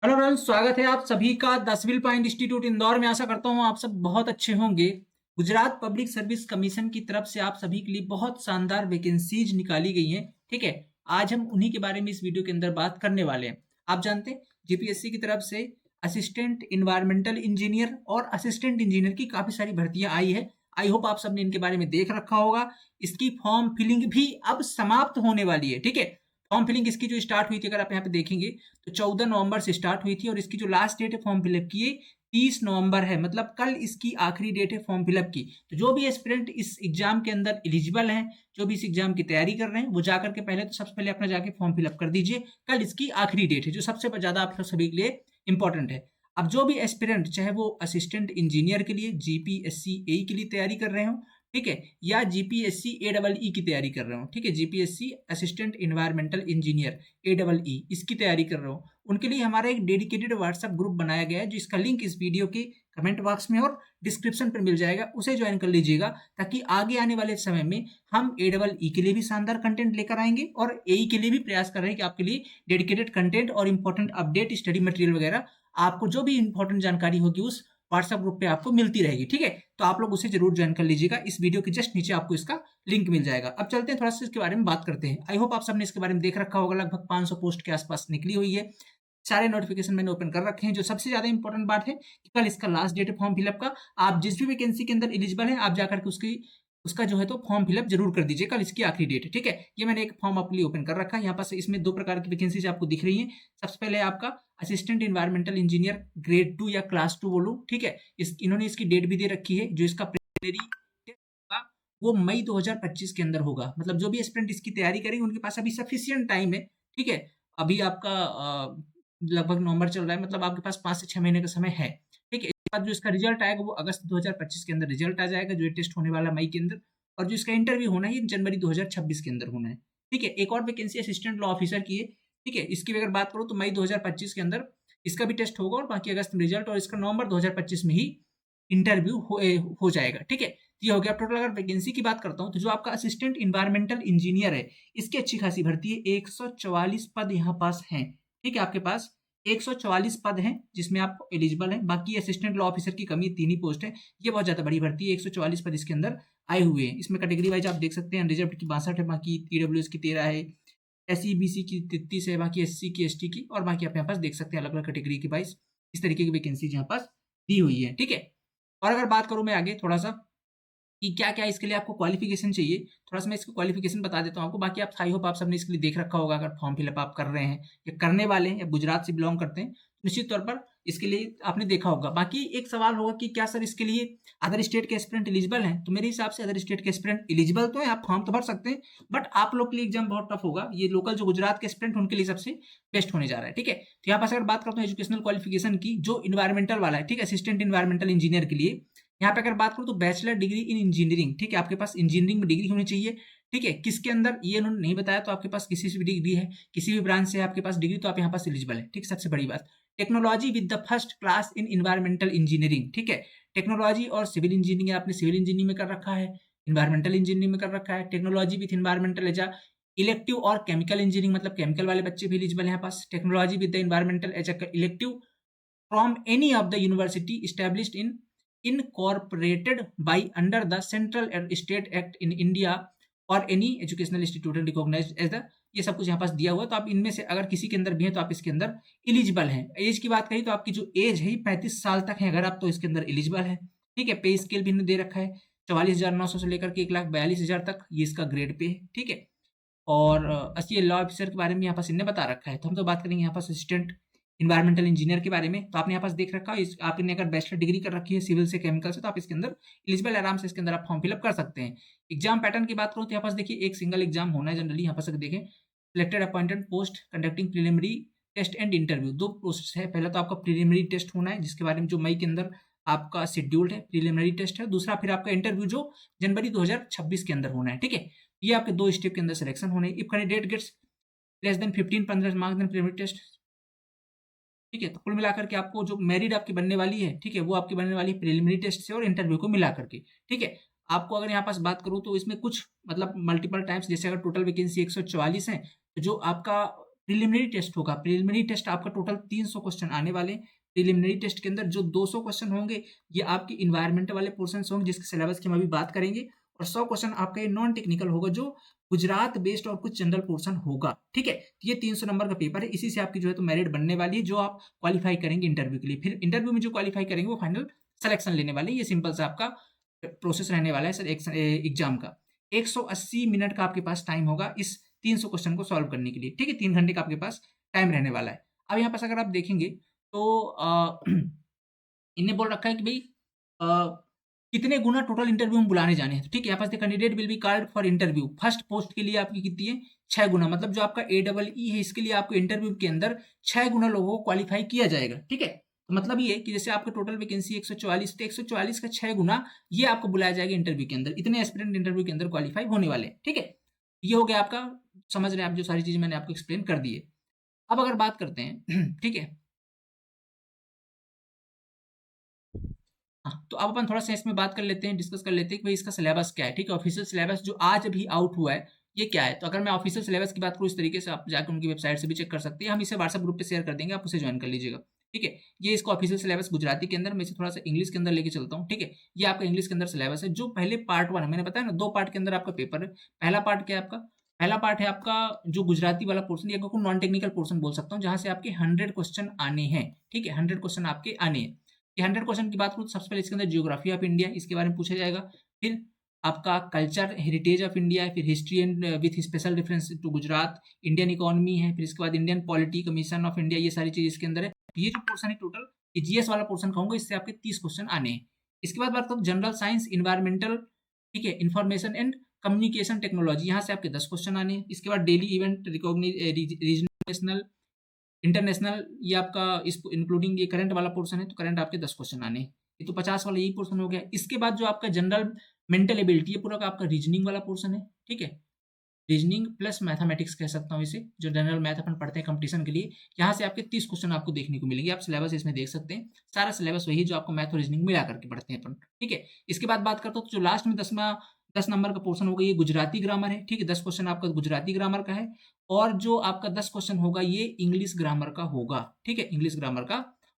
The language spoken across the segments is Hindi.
हेलो फ्रेंड्स, स्वागत है आप सभी का the civil point institute Indore में। आशा करता हूँ आप सब बहुत अच्छे होंगे। गुजरात पब्लिक सर्विस कमीशन की तरफ से आप सभी के लिए बहुत शानदार वैकेंसीज निकाली गई हैं। ठीक है, आज हम उन्हीं के बारे में इस वीडियो के अंदर बात करने वाले हैं। आप जानते हैं जीपीएससी की तरफ से असिस्टेंट इन्वायरमेंटल इंजीनियर और असिस्टेंट इंजीनियर की काफी सारी भर्तियां आई है। आई होप आप सबने इनके बारे में देख रखा होगा। इसकी फॉर्म फिलिंग भी अब समाप्त होने वाली है। ठीक है, फॉर्म फिलिंग इसकी जो स्टार्ट हुई थी, अगर आप यहाँ पे देखेंगे तो 14 नवंबर से स्टार्ट हुई थी और इसकी जो लास्ट डेट है फॉर्म फिलअप की 30 नवंबर है। मतलब कल इसकी आखिरी डेट है फॉर्म फिलअप की। तो जो भी एस्पिरेंट इस एग्जाम के अंदर एलिजिबल हैं, जो भी इस एग्जाम की तैयारी कर रहे हैं, वो जाकर के पहले तो सबसे पहले अपना जाके फॉर्म फिलअप कर दीजिए। कल इसकी आखिरी डेट है, जो सबसे ज्यादा आप सभी के लिए इंपॉर्टेंट है। अब जो भी एस्पिरेंट, चाहे वो असिस्टेंट इंजीनियर के लिए जीपीएससी ए के लिए तैयारी कर रहे हो, ठीक है, या जीपीएससी ए डबल ई की तैयारी कर रहे हो, ठीक है, GPSC assistant environmental engineer A double E इसकी तैयारी कर रहे हो, उनके लिए हमारा एक डेडिकेटेड व्हाट्सएप ग्रुप बनाया गया है, जो इसका लिंक इस वीडियो के कमेंट बॉक्स में और डिस्क्रिप्शन पर मिल जाएगा। उसे ज्वाइन कर लीजिएगा, ताकि आगे आने वाले समय में हम ए डबल ई के लिए भी शानदार कंटेंट लेकर आएंगे और ए के लिए भी प्रयास कर रहे हैं कि आपके लिए डेडिकेटेड कंटेंट और इंपॉर्टेंट अपडेट, स्टडी मटेरियल वगैरह, आपको जो भी इंपॉर्टेंट जानकारी होगी उस व्हाट्सएप ग्रुप पे आपको मिलती रहेगी। ठीक है, तो आप लोग उसे जरूर ज्वाइन कर लीजिएगा। इस वीडियो के जस्ट नीचे आपको इसका लिंक मिल जाएगा। अब चलते हैं, थोड़ा सा इसके बारे में बात करते हैं। आई होप आप सबने इसके बारे में देख रखा होगा। लगभग 500 पोस्ट के आसपास निकली हुई है। सारे नोटिफिकेशन मैंने ओपन कर रखे हैं। जो सबसे ज्यादा इंपॉर्टेंट बात है कि कल इसका लास्ट डेट है फॉर्म फिलअप का। आप जिस भी वैकेंसी के अंदर एलिजिबल है, आप जाकर के उसका जो है तो फॉर्म फिलअप जरूर कर दीजिए। कल इसकी आखिरी डेट है। ठीक है, ये मैंने एक फॉर्म आपके लिए ओपन कर रखा है। यहाँ पास इसमें दो प्रकार की वैकेंसीज आपको दिख रही है। सबसे पहले आपका असिस्टेंट इन्वायरमेंटल इंजीनियर ग्रेड 2 या क्लास 2 बोलो। ठीक है, इन्होंने इसकी डेट भी दे रखी है। जो इसका प्रिलिमिनरी टेस्ट होगा वो मई 2025 के अंदर होगा। मतलब जो भी एस्पिरेंट इसकी तैयारी करेंगे उनके पास अभी सफिशियंट टाइम है। ठीक है, अभी आपका लगभग नवंबर चल रहा है, मतलब आपके पास 5 से 6 महीने का समय है। ठीक है, इसके बाद जो इसका रिजल्ट आएगा वो अगस्त 2025 के अंदर रिजल्ट आ जाएगा, जो ये टेस्ट होने वाला मई के अंदर। और जो इसका इंटरव्यू होना है ये जनवरी 2026 के अंदर होना है। ठीक है, एक और वैकेंसी असिस्टेंट लॉ ऑफिसर की है। ठीक है, इसकी भी अगर बात करूँ तो मई 2025 के अंदर इसका भी टेस्ट होगा और बाकी अगस्त में रिजल्ट, और इसका नवंबर 2025 में ही इंटरव्यू हो जाएगा। ठीक है, तो ये हो गया टोटल। अगर वैकेंसी की बात करता हूँ तो जो आपका असिस्टेंट इन्वायरमेंटल इंजीनियर है, इसकी अच्छी खासी भर्ती है। 144 पद यहाँ पास हैं। ठीक है, आपके पास 144 पद हैं जिसमें आप एलिजिबल हैं। बाकी असिस्टेंट लॉ ऑफिसर की कमी 3 ही पोस्ट है। ये बहुत ज्यादा बड़ी भर्ती है। 144 पद इसके अंदर आए हुए हैं। इसमें कैटेगरी वाइज आप देख सकते हैं, अनरिजर्व्ड की 62 है, बाकी ईडब्ल्यूएस की 13 है, एससी बीसी की 33 है, बाकी एससी की एसटी की, और बाकी आप यहाँ पास देख सकते हैं अलग अलग कैटेगरी की 22 इस तरीके की वैकेंसीज यहाँ पास दी हुई है। ठीक है, और अगर बात करूं मैं आगे थोड़ा सा कि क्या क्या इसके लिए आपको क्वालिफिकेशन चाहिए, थोड़ा सा मैं इसको क्वालिफिकेशन बता देता हूँ आपको। बाकी आप आई होप आप सबने इसके लिए देख रखा होगा। अगर फॉर्म फिलअप आप कर रहे हैं या करने वाले हैं या गुजरात से बिलोंग करते हैं, निश्चित तौर पर इसके लिए आपने देखा होगा। बाकी एक सवाल होगा कि क्या सर इसके लिए अदर स्टेट के एस्पिरेंट एलिजिबल हैं? तो मेरे हिसाब से अदर स्टेट के एस्पिरेंट एलिजिबल तो है, आप फॉर्म तो भर सकते हैं, बट आप लोग के लिए एग्जाम बहुत टफ होगा। ये लोकल जो गुजरात के एस्पिरेंट उनके लिए सबसे बेस्ट होने जा रहा है। ठीक है, तो यहाँ पास अगर बात करते हैं एजुकेशनल क्वालिफिकेशन की, जो इन्वायरमेंटल वाला है, ठीक है, असिस्टेंट इन्वायरमेंटल इंजीनियर के लिए यहाँ पे अगर बात करूँ तो बैचलर डिग्री इन इंजीनियरिंग। ठीक है, आपके पास इंजीनियरिंग में डिग्री होनी चाहिए। ठीक है, किसके अंदर ये उन्होंने नहीं बताया, तो आपके पास किसी से भी डिग्री है, किसी भी ब्रांच से आपके पास डिग्री, तो आप यहाँ पास एलिजिबल है। ठीक, सबसे बड़ी बात, technology with the first class in environmental engineering. ठीक है, टेक्नोलॉजी और सिविल इंजीनियरिंग आपने सिविल इंजीनियरिंग में कर रखा है, इन्वायरमेंटल इंजीनियरिंग में कर रखा है। Technology with environmental as a elective और केमिकल इंजीनियरिंग, मतलब केमिकल वाले बच्चे भी एलिजिबल है यहाँ पास। Technology with the environmental as a elective from any of the university established in incorporated by under the Central State Act in India or any educational institution recognized as the, ये सब कुछ यहाँ पास दिया हुआ है। तो आप इनमें से अगर किसी के अंदर भी है तो आप इसके अंदर एलिजिबल हैं। एज की बात करें तो आपकी जो एज है 35 साल तक है अगर आप, तो इसके अंदर एलिजिबल है। ठीक है, पे स्केल भी इन्होंने दे रखा है, 44,900 से लेकर के 1,42,000 तक ये इसका ग्रेड पे है। ठीक है, और ये लॉ ऑफिसर के बारे में यहाँ पास इन्हें बता रखा है। तो हम तो बात करेंगे यहाँ पास असिस्टेंट इन्वायरमेंटल इंजीनियर के बारे में। तो आपने यहाँ पास देख रखा है, आपने अगर बैचलर डिग्री कर रखी है सिविल से, केमिकल से, तो आप इसके अंदर एलिजिबल, आराम से इसके अंदर आप फॉर्म फिलअप कर सकते हैं। एग्जाम पैटर्न की बात करूँ तो यहाँ पास देखिए एक सिंगल एग्जाम होना है जनरली। यहाँ पास अगर देखें, selected appointed post conducting preliminary test and interview, दो प्रोसेस है। पहला तो आपका प्रिलिमिनरी टेस्ट होना है, जिसके बारे में जो मई के अंदर आपका शेड्यूल्ड है, प्रिलिमिनरी टेस्ट है। दूसरा फिर आपका इंटरव्यू जो जनवरी 2026 के अंदर होना है। ठीक है, ये आपके दो स्टेप के अंदर सिलेक्शन होने। If candidate gets less than 15 marks then preliminary test. ठीक है, तो कुल मिलाकर के आपको जो मेरिट आपकी बनने वाली है, ठीक है, वो आपकी बनने वाली है प्रिलिमिनरी टेस्ट से और इंटरव्यू को मिला करके। ठीक है, आपको अगर यहाँ पास बात करूँ तो इसमें कुछ मतलब मल्टीपल टाइम्स, जैसे अगर टोटल वैकेंसी 144 है, तो जो आपका प्रिलिमिनरी टेस्ट होगा। प्रिलिमिनरी टेस्ट आपका टोटल 300 क्वेश्चन आने वाले हैं। प्रिलिमिनरी टेस्ट के अंदर जो 200 क्वेश्चन होंगे ये आपके इन्वायरमेंट वाले पोर्शन होंगे जिसके सिलेबस की हम अभी बात करेंगे, और 100 क्वेश्चन आपका ये नॉन टेक्निकल होगा जो गुजरात बेस्ड और कुछ जनरल पोर्शन होगा। ठीक है, ये 300 नंबर का पेपर है, इसी से आपकी जो है तो मेरिट बनने वाली है जो आप क्वालिफाई करेंगे इंटरव्यू के लिए। फिर इंटरव्यू में जो क्वालिफाई करेंगे वो फाइनल सिलेक्शन लेने वाले हैं। ये सिंपल सा आपका प्रोसेस रहने वाला है सर एग्जाम का। 180 मिनट का आपके पास टाइम होगा इस 300 क्वेश्चन को सॉल्व करने के लिए। ठीक है, 3 घंटे का आपके पास टाइम रहने वाला है। अब यहाँ पास अगर आप देखेंगे तो इन्हें बोल रखा है कि भाई कितने गुना टोटल इंटरव्यू में बुलाने जाने हैं। तो ठीक है, यहाँ पास candidate will be called for interview. First post के लिए आपकी कितनी है, 6 गुना, मतलब जो आपका AEE है इसके लिए आपको इंटरव्यू के अंदर 6 गुना लोगों को क्वालिफाई किया जाएगा। ठीक है, तो मतलब ये कि जैसे आपका टोटल वैकेंसी 144, तो 144 का 6 गुना ये आपको बुलाया जाएगा इंटरव्यू के अंदर। इतने एस्पिरेंट इंटरव्यू के अंदर क्वालिफाई होने वाले हैं। ठीक है, ये हो गया आपका, समझ रहे हैं आप, जो सारी चीजें मैंने आपको एक्सप्लेन कर दी है। अब अगर बात करते हैं ठीक है, हाँ, तो अब अपन थोड़ा सा इसमें बात कर लेते हैं, डिस्कस कर लेते हैं कि भाई इसका सिलेबस क्या है। ठीक है, ऑफिशियल सिलेबस जो आज अभी आउट हुआ है ये क्या है। तो अगर मैं ऑफिशियल सिलेबस की बात करूँ इस तरीके से आप जाकर उनकी वेबसाइट से भी चेक कर सकते हैं, हम इसे व्हाट्सएप ग्रुप पे शेयर कर देंगे, आप उसे ज्वाइन कर लीजिएगा। ठीक है, ये इसका ऑफिशियल सिलेबस गुजराती के अंदर, मैं इसे थोड़ा सा इंग्लिश के अंदर लेके चलता हूँ। ठीक है, ये आपका इंग्लिश के अंदर सिलेबस है। जो पहले पार्ट 1 है, मैंने बताया ना 2 पार्ट के अंदर आपका पेपर है। पहला पार्ट क्या है आपका, पहला पार्ट है आपका जो गुजराती वाला पोर्सन, या नॉन टेक्निकल पोर्सन बोल सकता हूँ, जहां से आपके 100 क्वेश्चन आने हैं। ठीक है, 100 क्वेश्चन आपके आने हैं। ये 100 क्वेश्चन की बात करूँ तो सबसे पहले इसके अंदर जियोग्राफी ऑफ इंडिया, इसके बारे में पूछा जाएगा। फिर आपका कल्चर हेरिटेज ऑफ इंडिया है, फिर history and with special reference to Gujarat, Indian economy है, फिर इसके बाद Indian polity commission of India, ये सारी चीज इसके अंदर है। ये जो पोर्सन है टोटल, ये जीएस वाला पोर्सन कहूंगा, इससे आपके 30 क्वेश्चन आने हैं। इसके बाद बात करूँ जनरल साइंस इन्वायरमेंटल, ठीक है, इंफॉर्मेशन एंड कम्युनिकेशन टेक्नोलॉजी, यहाँ से आपके 10 क्वेश्चन आने हैं। इसके बाद daily event regional national international, ये आपका इस इंक्लूडिंग ये करंट वाला पोर्शन है, तो करंट आपके 10 क्वेश्चन आने हैं। ये तो 50 वाला यही पोर्शन हो गया। इसके बाद जो आपका जनरल मेंटल एबिलिटी है, पूरा का आपका रीजनिंग वाला पोर्शन है। ठीक है, रीजनिंग प्लस मैथमेटिक्स कह सकता हूँ इसे, जो जनरल मैथ अपन पढ़ते हैं कंपटीशन के लिए। यहाँ से आपके 30 क्वेश्चन आपको देखने को मिलेंगे। आप सिलेबस इसमें देख सकते हैं, सारा सिलेबस वही जो आपको मैथ और रीजनिंग मिला करके पढ़ते हैं अपन। ठीक है, इसके बाद बात करता हूँ तो जो लास्ट में 10 नंबर का पोर्शन होगा ये गुजराती ग्रामर है। ठीक है, 10 क्वेश्चन आपका गुजराती ग्रामर का है, और जो आपका 10 क्वेश्चन होगा ये इंग्लिश ग्रामर का होगा। ठीक है, इंग्लिश ग्रामर का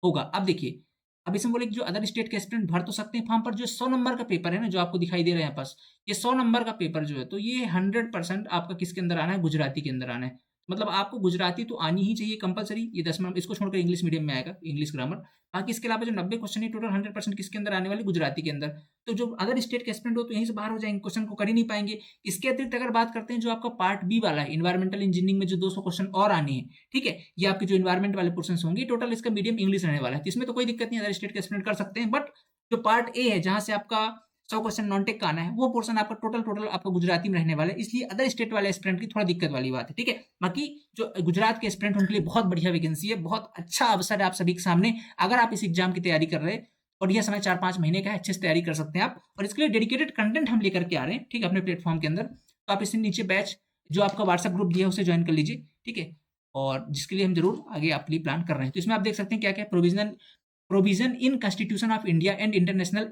होगा। अब देखिए, अब इसमें बोले कि जो अदर स्टेट के एस्पिरेंट भर तो सकते हैं फॉर्म पर, जो 100 नंबर का पेपर है ना, जो आपको दिखाई दे रहा है यहाँ पास, ये 100 नंबर का पेपर जो है तो ये 100% आपका किसके अंदर आना है, गुजराती के अंदर आना है। मतलब आपको गुजराती तो आनी ही चाहिए कंपलसरी। ये 10 नंबर, इसको छोड़कर इंग्लिश मीडियम में आएगा इंग्लिश ग्रामर। बाकी इसके अलावा जो 90 क्वेश्चन है टोटल 100% किसके अंदर आने वाले, गुजराती के अंदर। तो जो अदर स्टेट के एस्पिरेंट हो तो यहीं से बाहर हो जाएंगे, क्वेश्चन को कर ही नहीं पाएंगे। इसके अतिरिक्त अगर बात करते हैं जो आपका पार्ट बी वाला है, इन्वायरमेंटल इंजीनियरिंग में जो 200 क्वेश्चन और आने हैं। ठीक है, ये आपके जो इन्वायरमेंट वाले पोर्शन होंगे, टोटल इसका मीडियम इंग्लिश रहने वाला है, तो इसमें तो कोई दिक्कत नहीं, अदर स्टेट के एस्पिरेंट कर सकते हैं। बट जो पार्ट ए है, जहां से आपका 100 क्वेश्चन नॉन टेक का आना है, वो पोर्शन आपका टोटल आपका गुजराती में रहने वाला है, इसलिए अदर स्टेट वाले एस्पिरेंट की थोड़ा दिक्कत वाली बात है। ठीक है, बाकी जो गुजरात के एस्पिरेंट उनके लिए बहुत बढ़िया वैकेंसी है, बहुत अच्छा अवसर है आप सभी के सामने। अगर आप इस एग्जाम की तैयारी कर रहे हैं और यह समय 4-5 महीने का है, अच्छे से तैयारी कर सकते हैं आप, और इसके लिए डेडिकेटेड कंटेंट हम लेकर के आ रहे हैं। ठीक है, अपने प्लेटफॉर्म के अंदर, तो आप इससे नीचे बैच जो आपका व्हाट्सएप ग्रुप दिया है उसे ज्वाइन कर लीजिए। ठीक है, और जिसके लिए हम जरूर आगे आपके लिए प्लान कर रहे हैं। तो इसमें आप देख सकते हैं क्या क्या provision in constitution of India and international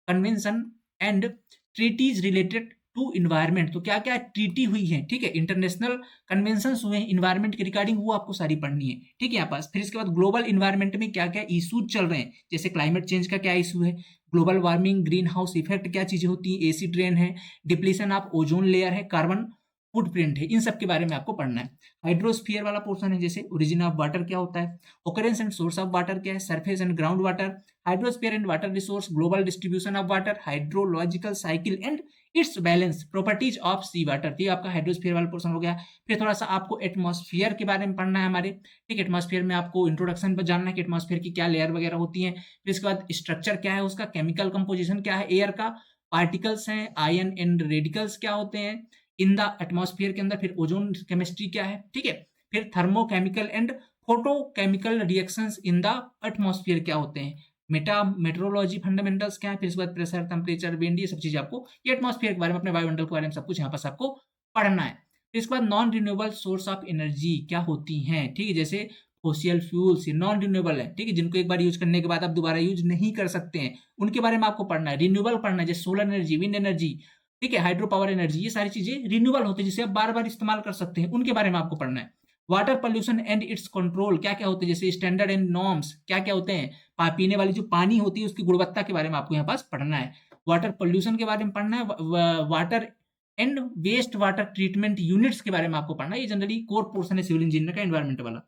convention and treaties related to environment. तो क्या क्या ट्रीटी हुई है, ठीक है, इंटरनेशनल कन्वेंशन हुए हैं इन्वायरमेंट के रिगार्डिंग, वो आपको सारी पढ़नी है। ठीक है, यहाँ पास फिर इसके बाद ग्लोबल इन्वायरमेंट में क्या क्या इशूज चल रहे हैं, जैसे क्लाइमेट चेंज का क्या इशू है, global warming, green house effect क्या चीजें होती है, एसिड रेन है, डिप्लीशन ऑफ ओजोन लेयर है, कार्बन फुटप्रिंट है, इन सब के बारे में आपको पढ़ना है। हाइड्रोस्फीयर वाला पोर्शन है, जैसे ओरिजिन ऑफ वाटर क्या होता है, occurrence and source of water क्या है, surface and ground water, hydrosphere and water resource, global distribution of water, hydrological cycle and its balance, properties of sea water. तो ये आपका हाइड्रोस्फीयर वाला पोर्शन हो गया। फिर थोड़ा सा आपको एटमॉस्फेयर के बारे में पढ़ना है हमारे। ठीक है, एटमॉस्फेयर में आपको इंट्रोडक्शन पर जानना है कि एटमॉस्फेयर की क्या लेयर वगैरह होती है। फिर इसके बाद स्ट्रक्चर क्या है उसका, केमिकल कंपोजिशन क्या है एयर का, पार्टिकल्स हैं, आयन एंड रेडिकल्स क्या होते हैं इन द एटमॉस्फेयर के अंदर, फिर ओजोन केमिस्ट्री क्या है। ठीक है, फिर thermochemical and photochemical reactions in the atmosphere क्या होते हैं, मेट्रोलॉजी फंडामेंटल्स क्या है, फिर इसके बाद प्रेशर, टेम्परेचर, विंड, ये सब चीजें आपको ये एटमॉस्फेयर के बारे में, अपने वायुमंडल के बारे में सब कुछ यहाँ पास आपको पढ़ना है। फिर इसके बाद non renewable source of energy क्या होती हैं। ठीक है, जैसे फोसियल फ्यूल्स ये नॉन रिन्यूएबल है, ठीक है, जिनको एक बार यूज करने के बाद आप दोबारा यूज नहीं कर सकते हैं, उनके बारे में आपको पढ़ना है। रिन्यूएबल पढ़ना है, जैसे सोलर एनर्जी, विंड एनर्जी, ठीक है, हाइड्रो पावर एनर्जी, ये सारी चीजें रिन्यूएबल होती है जिसे आप बार बार इस्तेमाल कर सकते हैं, उनके बारे में आपको पढ़ना है। Water pollution and it's control क्या क्या होते हैं, जैसे स्टैंडर्ड एंड नॉर्म्स क्या क्या होते हैं, पीने वाली जो पानी होती है उसकी गुणवत्ता के बारे में आपको यहाँ पास पढ़ना है, वाटर पोल्यूशन के बारे में पढ़ना है, water and waste water treatment units के बारे में आपको पढ़ना है, ये जनरली कोर पोर्शन है सिविल इंजीनियर का, एनवायरमेंट वाला।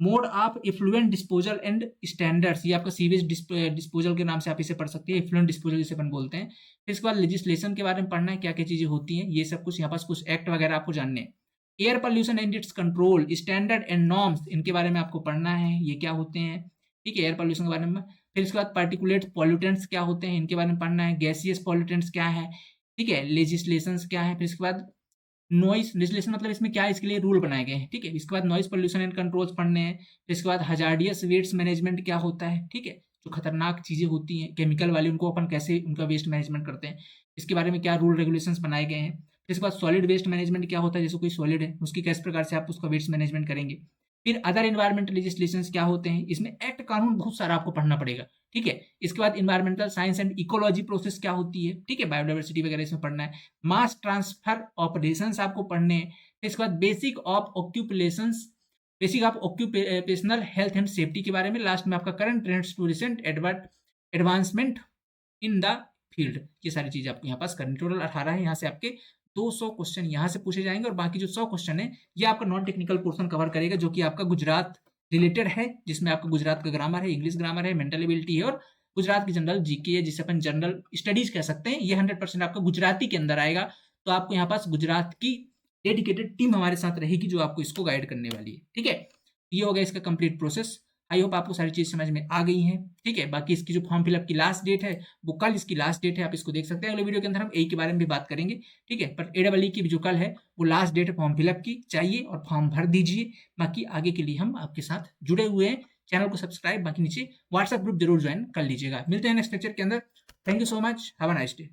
Mode of effluent disposal and standards, ये आपका सीवेज डिस्पोजल के नाम से आप इसे पढ़ सकते हैं, इफ्लुएंट डिस्पोजल जिसे अपन बोलते हैं। फिर इसके बाद लेजिस्लेशन के बारे में पढ़ना है, क्या क्या चीजें होती हैं, ये सब कुछ यहाँ पास कुछ एक्ट वगैरह आपको जानने हैं। Air pollution and it's control, standard and norms, इनके बारे में आपको पढ़ना है, ये क्या होते हैं, ठीक है, एयर पोल्यूशन के बारे में। फिर इसके बाद पार्टिकुलेट पॉल्यूटेंट्स क्या होते हैं, इनके बारे में पढ़ना है, गैसियस पॉल्यूटेंट्स क्या है, ठीक है, लेजिस्लेशंस क्या है। फिर इसके बाद नॉइस लेजिस्लेशन मतलब इसमें क्या है, इसके लिए रूल बनाए गए हैं, ठीक है। इसके बाद नॉइस पोल्यूशन एंड कंट्रोल्स पढ़ने हैं। फिर इसके बाद हजार्डियस वेस्ट मैनेजमेंट क्या होता है, ठीक है, जो खतरनाक चीजें होती हैं केमिकल वाली, उनको अपन कैसे उनका वेस्ट मैनेजमेंट करते हैं, इसके बारे में क्या रूल रेगुलेशंस बनाए गए हैं। फिर इसके बाद सॉलिड वेस्ट मैनेजमेंट क्या होता है, जैसे कोई सॉलिड है उसकी किस प्रकार से आप उसका वेस्ट मैनेजमेंट करेंगे। फिर अदर एनवायरमेंटल लेजिस्लेशंस क्या होते हैं, इसमें एक्ट कानून बहुत सारा आपको पढ़ना पड़ेगा, ठीक है। इसके बाद environmental science and ecology process क्या होती है, ठीक है, बायोडाइवर्सिटी वगैरह इसमें पढ़ना है। मास ट्रांसफर ऑपरेशंस आपको पढ़ने हैं। फिर इसके बाद basic of occupations, basic of occupational health and safety के बारे में। लास्ट में आपका current trends to recent advancement in the field, ये सारी चीजें आपको यहाँ पास करनी। टोटल 18 है, यहाँ से आपके 200 क्वेश्चन यहाँ से पूछे जाएंगे और बाकी जो 100 क्वेश्चन है ये आपका नॉन टेक्निकल पोर्शन कवर करेगा, जो कि आपका गुजरात रिलेटेड है, जिसमें आपका गुजरात का ग्रामर है, इंग्लिश ग्रामर है, मेंटल एबिलिटी है और गुजरात की जनरल जीके है, जिसे अपन जनरल स्टडीज कह सकते हैं। ये 100% आपका गुजराती के अंदर आएगा, तो आपको यहाँ पास गुजरात की डेडिकेटेड टीम हमारे साथ रहेगी जो आपको इसको गाइड करने वाली है, ठीक है। ये हो गया इसका कंप्लीट प्रोसेस। आई होप आपको सारी चीज समझ में आ गई है, ठीक है। बाकी इसकी जो फॉर्म फिलअप की लास्ट डेट है वो कल इसकी लास्ट डेट है, आप इसको देख सकते हैं। अगले वीडियो के अंदर हम ए के बारे में भी बात करेंगे, ठीक है। पर AEE की जो कल है वो लास्ट डेट है फॉर्म फिलअप की, चाहिए और फॉर्म भर दीजिए। बाकी आगे के लिए हम आपके साथ जुड़े हुए हैं, चैनल को सब्सक्राइब, बाकी नीचे व्हाट्सएप ग्रुप जरूर ज्वाइन कर लीजिएगा। मिलते हैं नेक्स्ट लेक्चर के अंदर। Thank you so much, have a nice day.